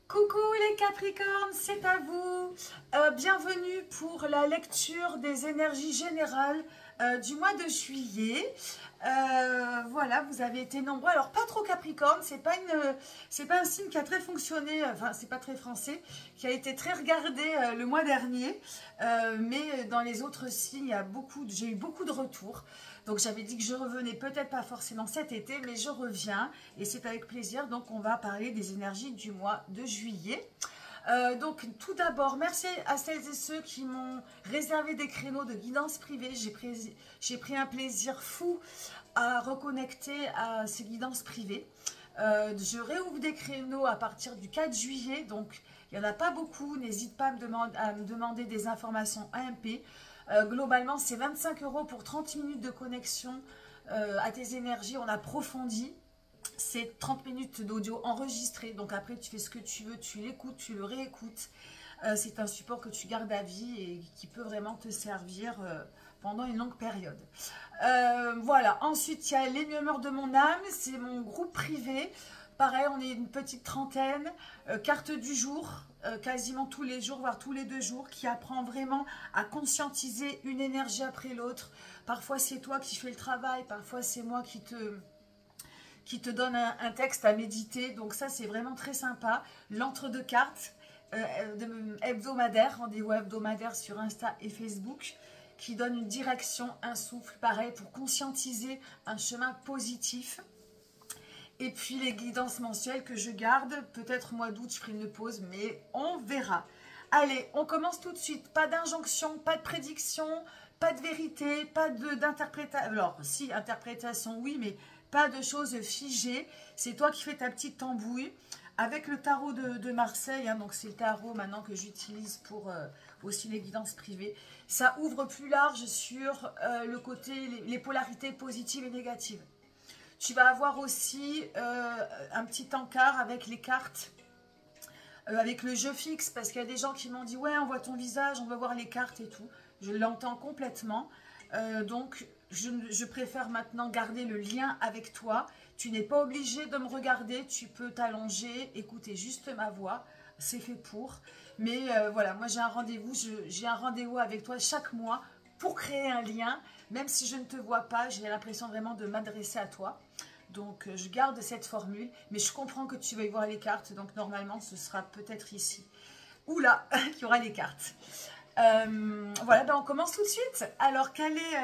Coucou les Capricornes, c'est à vous. Bienvenue pour la lecture des énergies générales du mois de juillet. Voilà, vous avez été nombreux. Alors pas trop Capricorne, c'est pas un signe qui a très fonctionné. Enfin, c'est pas très français, qui a été très regardé le mois dernier. Mais dans les autres signes, j'ai eu beaucoup de retours. Donc j'avais dit que je revenais peut-être pas forcément cet été, mais je reviens et c'est avec plaisir. Donc on va parler des énergies du mois de juillet. Donc tout d'abord, merci à celles et ceux qui m'ont réservé des créneaux de guidance privée. J'ai pris un plaisir fou à reconnecter à ces guidances privées. Je réouvre des créneaux à partir du 4 juillet, donc il n'y en a pas beaucoup. N'hésite pas à me demander des informations AMP. Globalement, c'est 25 € pour 30 minutes de connexion à tes énergies. On approfondit. C'est 30 minutes d'audio enregistré. Donc après, tu fais ce que tu veux. Tu l'écoutes, tu le réécoutes. C'est un support que tu gardes à vie et qui peut vraiment te servir pendant une longue période. Voilà. Ensuite, il y a les murmures de mon âme. C'est mon groupe privé. Pareil, on est une petite trentaine. Carte du jour. Quasiment tous les jours, voire tous les 2 jours, qui apprend vraiment à conscientiser une énergie après l'autre. Parfois, c'est toi qui fais le travail, parfois, c'est moi qui te donne un texte à méditer. Donc ça, c'est vraiment très sympa. L'entre-deux cartes hebdomadaire, rendez-vous hebdomadaire sur Insta et Facebook, qui donne une direction, un souffle, pareil, pour conscientiser un chemin positif. Et puis les guidances mensuelles que je garde, peut-être au mois d'août je ferai une pause, mais on verra. Allez, on commence tout de suite. Pas d'injonction, pas de prédiction, pas de vérité, pas d'interprétation. Alors si, interprétation oui, mais pas de choses figées. C'est toi qui fais ta petite tambouille. Avec le tarot de Marseille, hein, donc c'est le tarot maintenant que j'utilise pour aussi les guidances privées. Ça ouvre plus large sur le côté, les polarités positives et négatives. Tu vas avoir aussi un petit encart avec les cartes, avec le jeu fixe, parce qu'il y a des gens qui m'ont dit « Ouais, on voit ton visage, on veut voir les cartes et tout ». Je l'entends complètement. Donc, je préfère maintenant garder le lien avec toi. Tu n'es pas obligé de me regarder, tu peux t'allonger, écouter juste ma voix. C'est fait pour. Mais voilà, moi j'ai un rendez-vous avec toi chaque mois pour créer un lien. Même si je ne te vois pas, j'ai l'impression vraiment de m'adresser à toi. Donc, je garde cette formule. Mais je comprends que tu veuilles voir les cartes. Donc, normalement, ce sera peut-être ici. Ou là, qu'il y aura les cartes. Voilà, ben on commence tout de suite. Alors, quelle est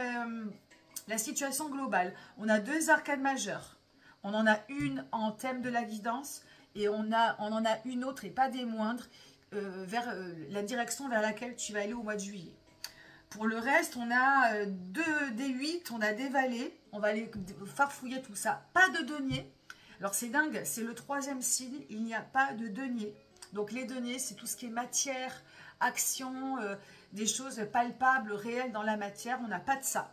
la situation globale? On a 2 arcades majeures. On en a une en thème de la guidance. Et on en a une autre, et pas des moindres, vers la direction vers laquelle tu vas aller au mois de juillet. Pour le reste, on a 2 D8, on a des valets. On va aller farfouiller tout ça. Pas de denier. Alors, c'est dingue, c'est le 3e signe. Il n'y a pas de denier. Donc, les deniers, c'est tout ce qui est matière, action, des choses palpables, réelles dans la matière. On n'a pas de ça.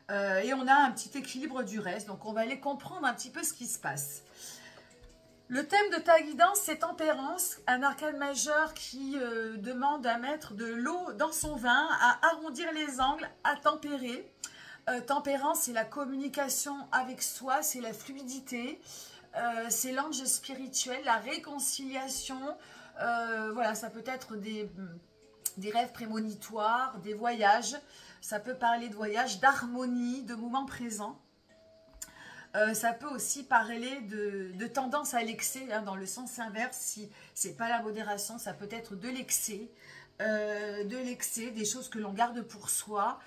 Et on a un petit équilibre du reste. Donc, on va aller comprendre un petit peu ce qui se passe. Le thème de ta guidance, c'est tempérance, un arcane majeur qui demande à mettre de l'eau dans son vin, à arrondir les angles, à tempérer. Tempérance, c'est la communication avec soi, c'est la fluidité, c'est l'ange spirituel, la réconciliation. Voilà, ça peut être des rêves prémonitoires, des voyages. Ça peut parler de voyages, d'harmonie, de moments présents. Ça peut aussi parler de tendance à l'excès, hein, dans le sens inverse. Si ce n'est pas la modération, ça peut être de l'excès, des choses que l'on garde pour soi.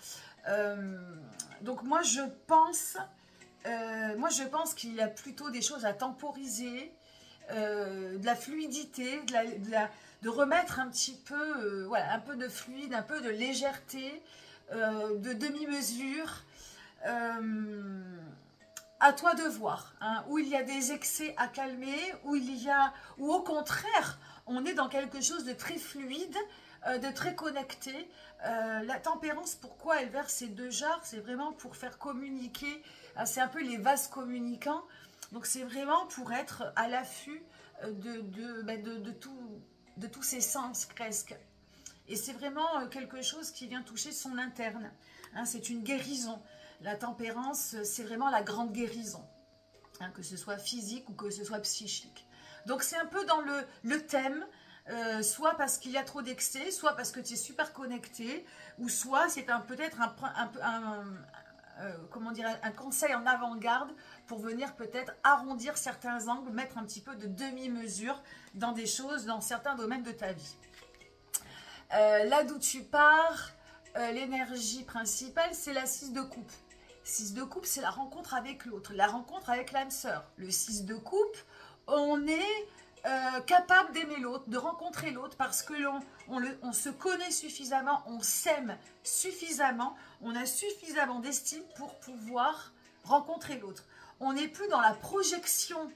Donc moi je pense qu'il y a plutôt des choses à temporiser, de la fluidité, de remettre un petit peu, voilà, un peu de fluide, un peu de légèreté, de demi-mesure. À toi de voir, hein, où il y a des excès à calmer, où au contraire, on est dans quelque chose de très fluide, de très connecté. La tempérance, pourquoi elle verse ces 2 jarres? C'est vraiment pour faire communiquer, c'est un peu les vases communicants. Donc c'est vraiment pour être à l'affût de tous ses sens presque. Et c'est vraiment quelque chose qui vient toucher son interne, hein, c'est une guérison. La tempérance, c'est vraiment la grande guérison, hein, que ce soit physique ou que ce soit psychique. Donc c'est un peu dans le thème, soit parce qu'il y a trop d'excès, soit parce que tu es super connecté, ou soit c'est peut-être comment dire, un conseil en avant-garde pour venir peut-être arrondir certains angles, mettre un petit peu de demi-mesure dans des choses, dans certains domaines de ta vie. Là d'où tu pars, l'énergie principale, c'est la 6 de coupe. 6 de coupe, c'est la rencontre avec l'autre, la rencontre avec l'âme sœur. Le 6 de coupe, on est capable d'aimer l'autre, de rencontrer l'autre parce que on se connaît suffisamment, on s'aime suffisamment, on a suffisamment d'estime pour pouvoir rencontrer l'autre. On n'est plus dans la projection,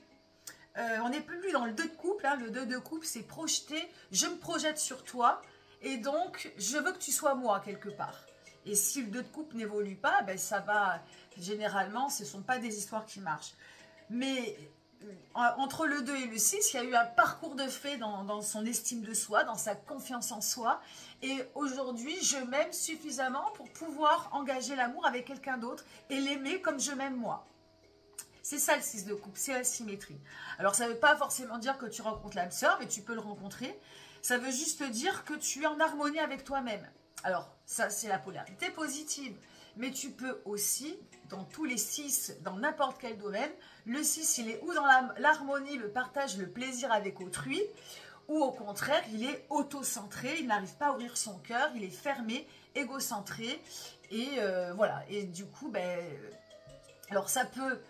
on n'est plus dans le 2 de couple, hein. Le 2 de couple, c'est projeter, je me projette sur toi et donc je veux que tu sois moi quelque part. Et si le 2 de couple n'évolue pas, ben ça va, généralement, ce ne sont pas des histoires qui marchent. Mais entre le 2 et le 6, il y a eu un parcours de fait dans son estime de soi, dans sa confiance en soi. Et aujourd'hui, je m'aime suffisamment pour pouvoir engager l'amour avec quelqu'un d'autre et l'aimer comme je m'aime moi. C'est ça le 6 de couple, c'est la symétrie. Alors ça ne veut pas forcément dire que tu rencontres l'âme sœur, mais tu peux le rencontrer. Ça veut juste dire que tu es en harmonie avec toi-même. Alors, ça, c'est la polarité positive. Mais tu peux aussi, dans tous les 6, dans n'importe quel domaine, le 6, il est ou dans l'harmonie, le partage, le plaisir avec autrui, ou au contraire, il est auto-centré, il n'arrive pas à ouvrir son cœur, il est fermé, égocentré. Et voilà. Et du coup, ben, alors ça peut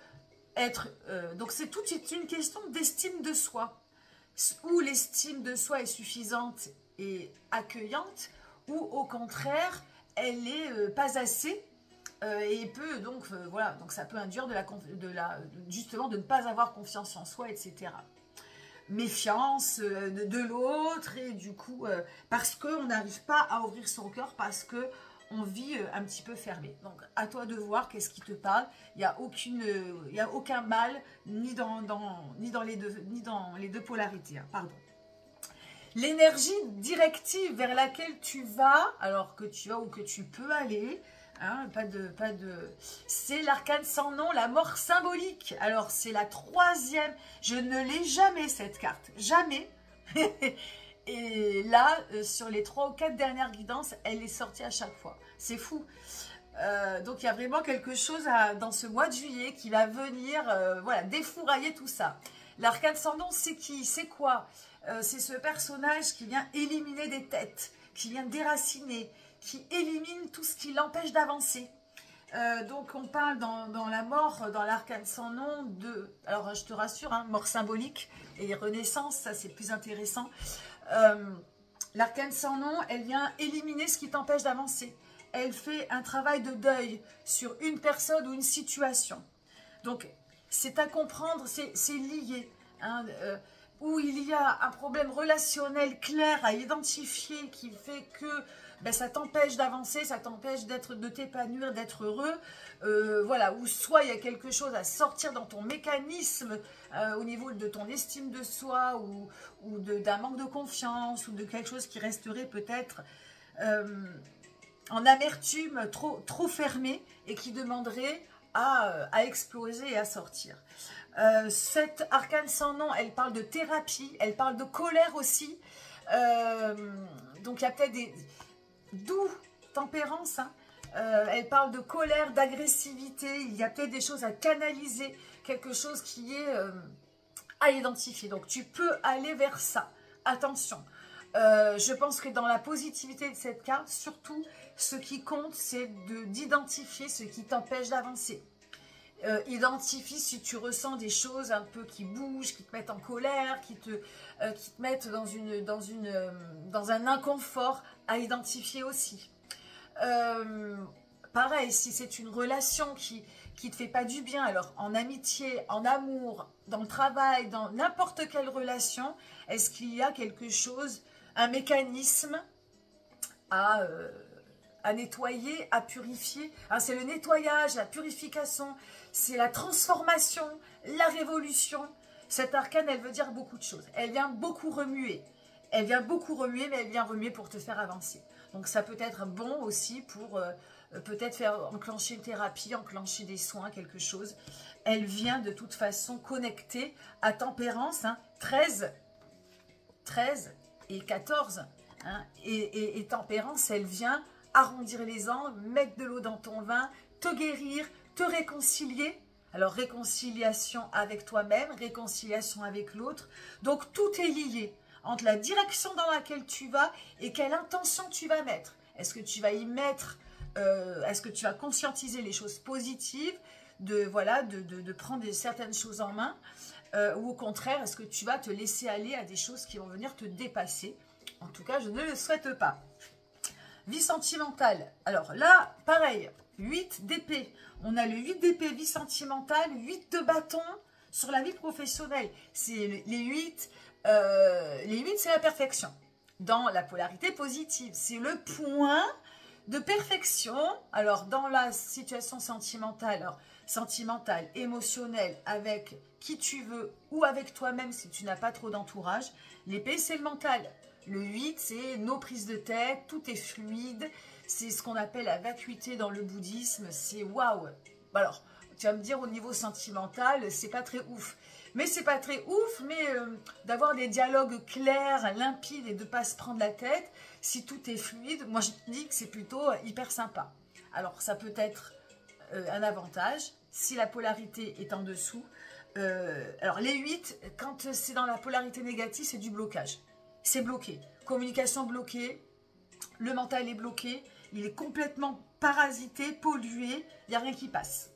être... donc, c'est toute une question d'estime de soi. Où l'estime de soi est suffisante et accueillante, ou au contraire, elle n'est pas assez et peut donc, voilà, donc ça peut induire justement de ne pas avoir confiance en soi, etc. Méfiance de l'autre et du coup, parce qu'on n'arrive pas à ouvrir son cœur, parce qu'on vit un petit peu fermé. Donc, à toi de voir qu'est-ce qui te parle. Il n'y a aucun mal, ni dans les deux polarités, hein, pardon. L'énergie directive vers laquelle tu vas, alors que tu vas ou que tu peux aller, hein, c'est l'arcane sans nom, la mort symbolique. Alors c'est la 3e, je ne l'ai jamais cette carte, jamais. Et là, sur les 3 ou 4 dernières guidances, elle est sortie à chaque fois. C'est fou. Donc il y a vraiment quelque chose dans ce mois de juillet qui va venir voilà, défourailler tout ça. L'arcane sans nom, c'est qui? C'est quoi? C'est ce personnage qui vient éliminer des têtes, qui vient déraciner, qui élimine tout ce qui l'empêche d'avancer. Donc on parle dans la mort, dans l'arcane sans nom, alors je te rassure, hein, mort symbolique et renaissance, ça c'est plus intéressant. L'arcane sans nom, elle vient éliminer ce qui t'empêche d'avancer. Elle fait un travail de deuil sur une personne ou une situation. Donc c'est à comprendre, c'est lié. Hein, où il y a un problème relationnel clair à identifier qui fait que ben, ça t'empêche d'avancer, ça t'empêche de t'épanouir, d'être heureux. Voilà, ou soit il y a quelque chose à sortir dans ton mécanisme au niveau de ton estime de soi ou d'un manque de confiance ou de quelque chose qui resterait peut-être en amertume trop fermé et qui demanderait à exploser et à sortir. Cette arcane sans nom, elle parle de thérapie, elle parle de colère aussi. Donc il y a peut-être des doux tempérance. Hein. Elle parle de colère, d'agressivité. Il y a peut-être des choses à canaliser, quelque chose qui est à identifier. Donc tu peux aller vers ça. Attention. Je pense que dans la positivité de cette carte, surtout, ce qui compte, c'est d'identifier ce qui t'empêche d'avancer. Identifie si tu ressens des choses un peu qui bougent, qui te mettent en colère, qui te mettent dans un inconfort à identifier aussi. Pareil, si c'est une relation qui te fait pas du bien, alors en amitié, en amour, dans le travail, dans n'importe quelle relation, est-ce qu'il y a quelque chose, un mécanisme à nettoyer, à purifier? C'est le nettoyage, la purification, c'est la transformation, la révolution. Cette arcane, elle veut dire beaucoup de choses. Elle vient beaucoup remuer. Elle vient beaucoup remuer, mais elle vient remuer pour te faire avancer. Donc ça peut être bon aussi pour peut-être faire enclencher une thérapie, enclencher des soins, quelque chose. Elle vient de toute façon connecter à Tempérance, hein, 13 et 14. Hein, et Tempérance, elle vient arrondir les angles, mettre de l'eau dans ton vin, te guérir, te réconcilier. Alors, réconciliation avec toi-même, réconciliation avec l'autre. Donc, tout est lié entre la direction dans laquelle tu vas et quelle intention tu vas mettre. Est-ce que tu vas y mettre, est-ce que tu vas conscientiser les choses positives, de prendre certaines choses en main, ou au contraire, est-ce que tu vas te laisser aller à des choses qui vont venir te dépasser? En tout cas, je ne le souhaite pas. Vie sentimentale. Alors là, pareil, 8 d'épée. On a le 8 d'épée, vie sentimentale, 8 de bâton sur la vie professionnelle. C'est les 8, c'est la perfection. Dans la polarité positive, c'est le point de perfection. Alors, dans la situation sentimentale, émotionnelle, avec qui tu veux ou avec toi-même si tu n'as pas trop d'entourage, l'épée, c'est le mental. Le 8, c'est nos prises de tête, tout est fluide. C'est ce qu'on appelle la vacuité dans le bouddhisme. C'est waouh. Alors, tu vas me dire au niveau sentimental, c'est pas très ouf. Mais c'est pas très ouf, mais d'avoir des dialogues clairs, limpides et de ne pas se prendre la tête, si tout est fluide, moi je te dis que c'est plutôt hyper sympa. Alors, ça peut être un avantage si la polarité est en dessous. Alors, les 8, quand c'est dans la polarité négative, c'est du blocage. C'est bloqué. Communication bloquée, le mental est bloqué, il est complètement parasité, pollué, il n'y a rien qui passe.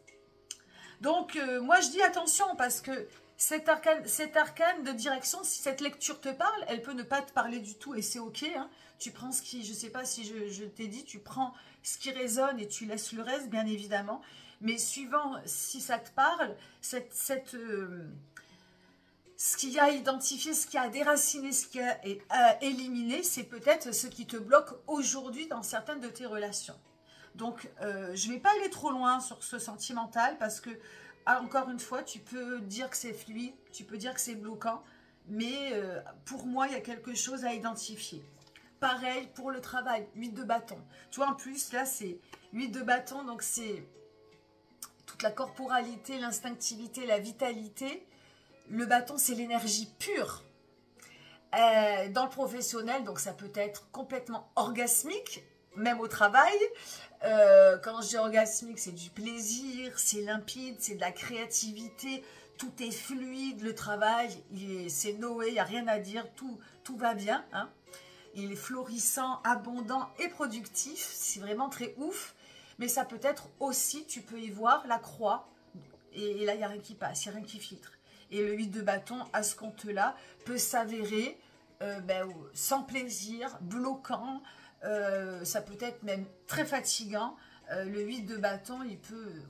Donc, moi je dis attention parce que cet arcane de direction, si cette lecture te parle, elle peut ne pas te parler du tout et c'est ok. Hein. Tu prends ce qui, je ne sais pas si je t'ai dit, tu prends ce qui résonne et tu laisses le reste, bien évidemment. Mais suivant si ça te parle, ce qu'il y a à identifier, ce qu'il y a à déraciner, ce qu'il y a à éliminer, c'est peut-être ce qui te bloque aujourd'hui dans certaines de tes relations. Donc, je ne vais pas aller trop loin sur ce sentimental parce que, encore une fois, tu peux dire que c'est fluide, tu peux dire que c'est bloquant, mais pour moi, il y a quelque chose à identifier. Pareil pour le travail, 8 de bâton. Tu vois, en plus, là, c'est 8 de bâton, donc c'est toute la corporalité, l'instinctivité, la vitalité. Le bâton, c'est l'énergie pure. Dans le professionnel, donc ça peut être complètement orgasmique, même au travail. Quand je dis orgasmique, c'est du plaisir, c'est limpide, c'est de la créativité, tout est fluide, le travail, c'est Noé, il n'y a rien à dire, tout va bien. Hein. Il est florissant, abondant et productif, c'est vraiment très ouf. Mais ça peut être aussi, tu peux y voir la croix, et là, il n'y a rien qui passe, il n'y a rien qui filtre. Et le 8 de bâton, à ce compte-là, peut s'avérer sans plaisir, bloquant, ça peut être même très fatigant. Le 8 de bâton, il peut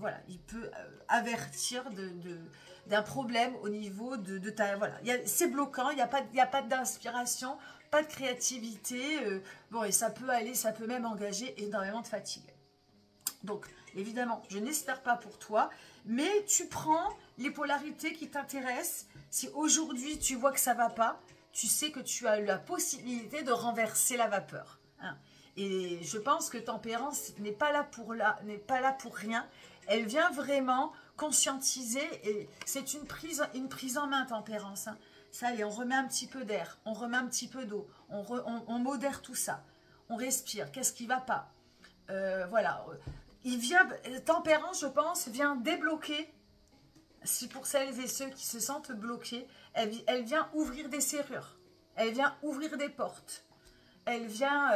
avertir d'un problème au niveau de ta... Voilà, c'est bloquant, il n'y a pas d'inspiration, pas de créativité. Bon, et ça peut même engager énormément de fatigue. Donc, évidemment, je n'espère pas pour toi, mais tu prends les polarités qui t'intéressent. Si aujourd'hui, tu vois que ça ne va pas, tu sais que tu as la possibilité de renverser la vapeur. Hein. Et je pense que Tempérance n'est pas là pour rien. Elle vient vraiment conscientiser et c'est une prise en main, Tempérance. Hein. Ça, allez, on remet un petit peu d'air, on remet un petit peu d'eau, on modère tout ça. On respire, qu'est-ce qui ne va pas? Voilà. Tempérance, je pense, vient débloquer, si pour celles et ceux qui se sentent bloqués, elle vient ouvrir des serrures, elle vient ouvrir des portes, elle vient,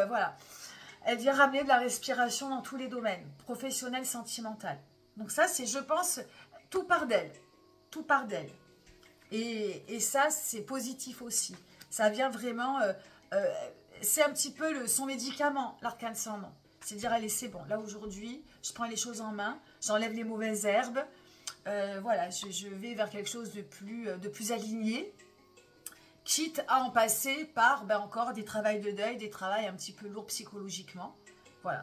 elle vient ramener de la respiration dans tous les domaines, professionnel, sentimental. Donc ça, c'est, je pense, tout part d'elle, tout part d'elle. Et ça, c'est positif aussi. Ça vient vraiment, c'est un petit peu son médicament, l'arcane sans nom. C'est dire, allez, c'est bon, là aujourd'hui, je prends les choses en main, j'enlève les mauvaises herbes, voilà, je vais vers quelque chose de plus aligné, quitte à en passer par encore des travails de deuil, des travails un petit peu lourds psychologiquement. Voilà,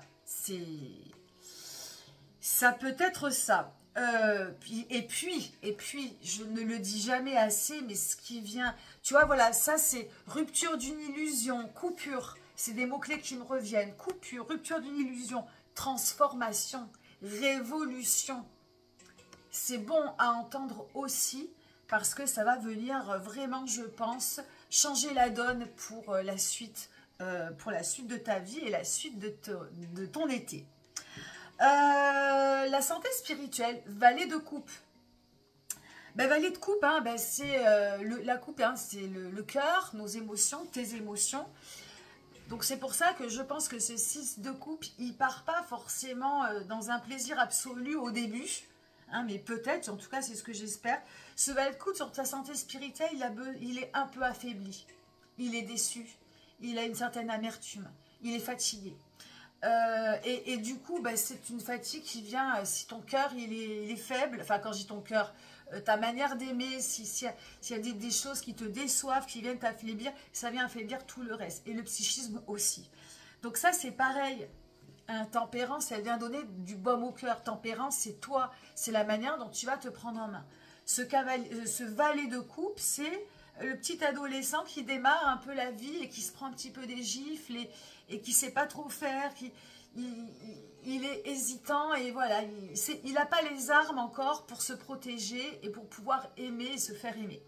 ça peut être ça. Et puis, je ne le dis jamais assez, mais ce qui vient, tu vois, voilà, ça c'est rupture d'une illusion, coupure. C'est des mots-clés qui me reviennent. Coupure, rupture d'une illusion, transformation, révolution. C'est bon à entendre aussi parce que ça va venir vraiment, je pense, changer la donne pour la suite de ta vie et la suite de ton été. La santé spirituelle, valet de coupe. Ben, valet de coupe, hein, ben, c'est la coupe, hein, c'est le cœur, nos émotions, tes émotions. Donc c'est pour ça que je pense que ce 6 de coupe, il part pas forcément dans un plaisir absolu au début. Hein, mais peut-être, en tout cas c'est ce que j'espère. Ce valet de coupe sur ta santé spirituelle, il est un peu affaibli. Il est déçu. Il a une certaine amertume. Il est fatigué. Et du coup, bah, c'est une fatigue qui vient, si ton cœur il est faible, enfin quand je dis ton cœur, ta manière d'aimer, s'il y a des choses qui te déçoivent, qui viennent t'affaiblir, ça vient affaiblir tout le reste. Et le psychisme aussi. Donc ça c'est pareil. Tempérance, elle vient donner du baume au cœur. Tempérance, c'est toi, c'est la manière dont tu vas te prendre en main. Ce valet de coupe, c'est le petit adolescent qui démarre un peu la vie et qui se prend un petit peu des gifles et qui ne sait pas trop faire, il est hésitant et voilà, il n'a pas les armes encore pour se protéger et pour pouvoir aimer et se faire aimer.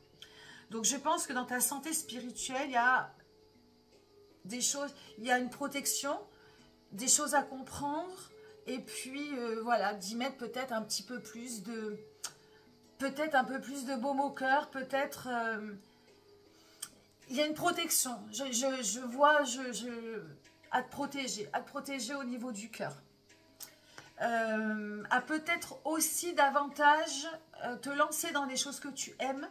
Donc je pense que dans ta santé spirituelle, il y a des choses, il y a une protection, des choses à comprendre et puis voilà, d'y mettre peut-être un petit peu plus de... Peut-être un peu plus de baume au cœur, peut-être... il y a une protection. Je vois à te protéger au niveau du cœur. À peut-être aussi davantage te lancer dans des choses que tu aimes.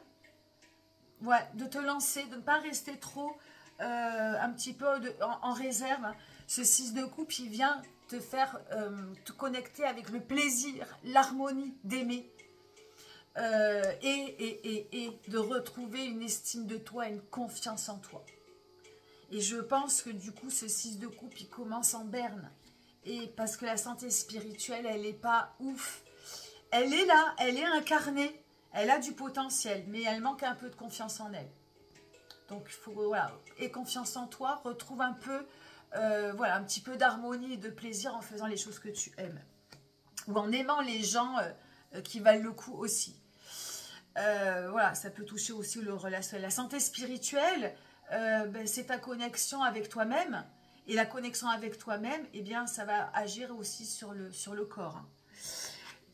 Ouais, de te lancer, de ne pas rester trop un petit peu en réserve. Ce 6 de coupe, il vient te faire te connecter avec le plaisir, l'harmonie d'aimer. Et de retrouver une estime de toi, une confiance en toi. Et je pense que du coup, ce 6 de coupe, il commence en berne. Et parce que la santé spirituelle, elle n'est pas ouf. Elle est là, elle est incarnée, elle a du potentiel, mais elle manque un peu de confiance en elle. Donc, il faut, voilà, et confiance en toi, retrouve un peu, voilà, un petit peu d'harmonie et de plaisir en faisant les choses que tu aimes. Ou en aimant les gens qui valent le coup aussi. Voilà, ça peut toucher aussi le relationnel. La santé spirituelle, ben, c'est ta connexion avec toi-même. Et la connexion avec toi-même, eh bien, ça va agir aussi sur le corps.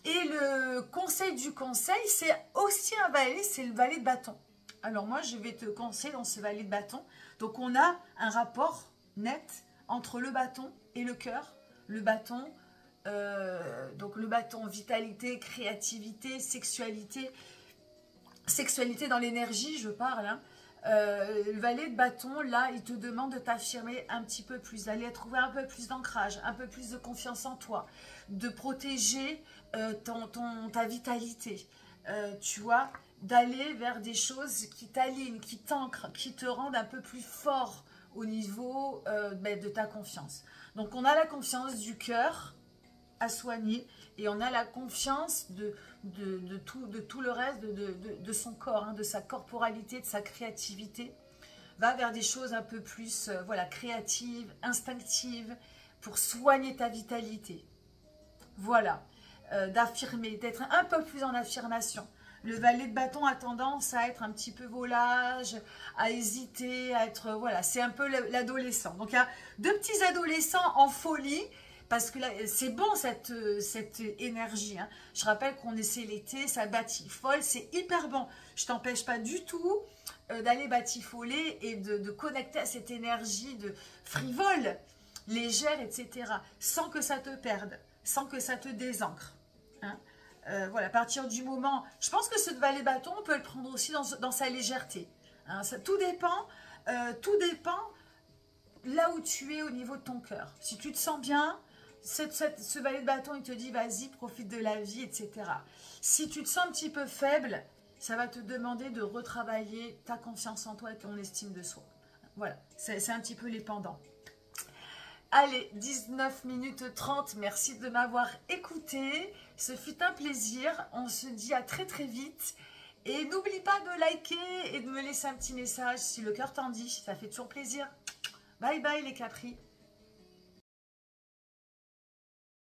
Et le conseil du conseil, c'est aussi un valet, c'est le valet de bâton. Alors moi, je vais te conseiller dans ce valet de bâton. Donc on a un rapport net entre le bâton et le cœur. Le bâton, donc le bâton, vitalité, créativité, sexualité. Sexualité dans l'énergie, je parle. Hein. Le valet de bâton, là, il te demande de t'affirmer un petit peu plus, d'aller trouver un peu plus d'ancrage, un peu plus de confiance en toi, de protéger ta vitalité, tu vois, d'aller vers des choses qui t'alignent, qui t'ancrent, qui te rendent un peu plus fort au niveau de ta confiance. Donc, on a la confiance du cœur à soigner et on a la confiance de tout le reste de son corps, hein, de sa corporalité, de sa créativité, va vers des choses un peu plus voilà, créatives, instinctives, pour soigner ta vitalité. Voilà, d'affirmer, d'être un peu plus en affirmation. Le valet de bâton a tendance à être un petit peu volage, à hésiter, à être... Voilà, c'est un peu l'adolescent. Donc, il y a deux petits adolescents en folie. Parce que c'est bon cette énergie. Hein. Je rappelle qu'on essaie l'été, ça batifole, c'est hyper bon. Je t'empêche pas du tout d'aller batifoler et de connecter à cette énergie de frivole, légère, etc. Sans que ça te perde, sans que ça te désancre. Hein. Voilà, à partir du moment... Je pense que ce valet bâton, on peut le prendre aussi dans sa légèreté. Hein. Ça, tout dépend là où tu es au niveau de ton cœur. Si tu te sens bien... Ce valet de bâton, il te dit, vas-y, profite de la vie, etc. Si tu te sens un petit peu faible, ça va te demander de retravailler ta confiance en toi et ton estime de soi. Voilà, c'est un petit peu les pendants. Allez, 19 minutes 30, merci de m'avoir écouté. Ce fut un plaisir. On se dit à très très vite. Et n'oublie pas de liker et de me laisser un petit message si le cœur t'en dit. Ça fait toujours plaisir. Bye bye les capris.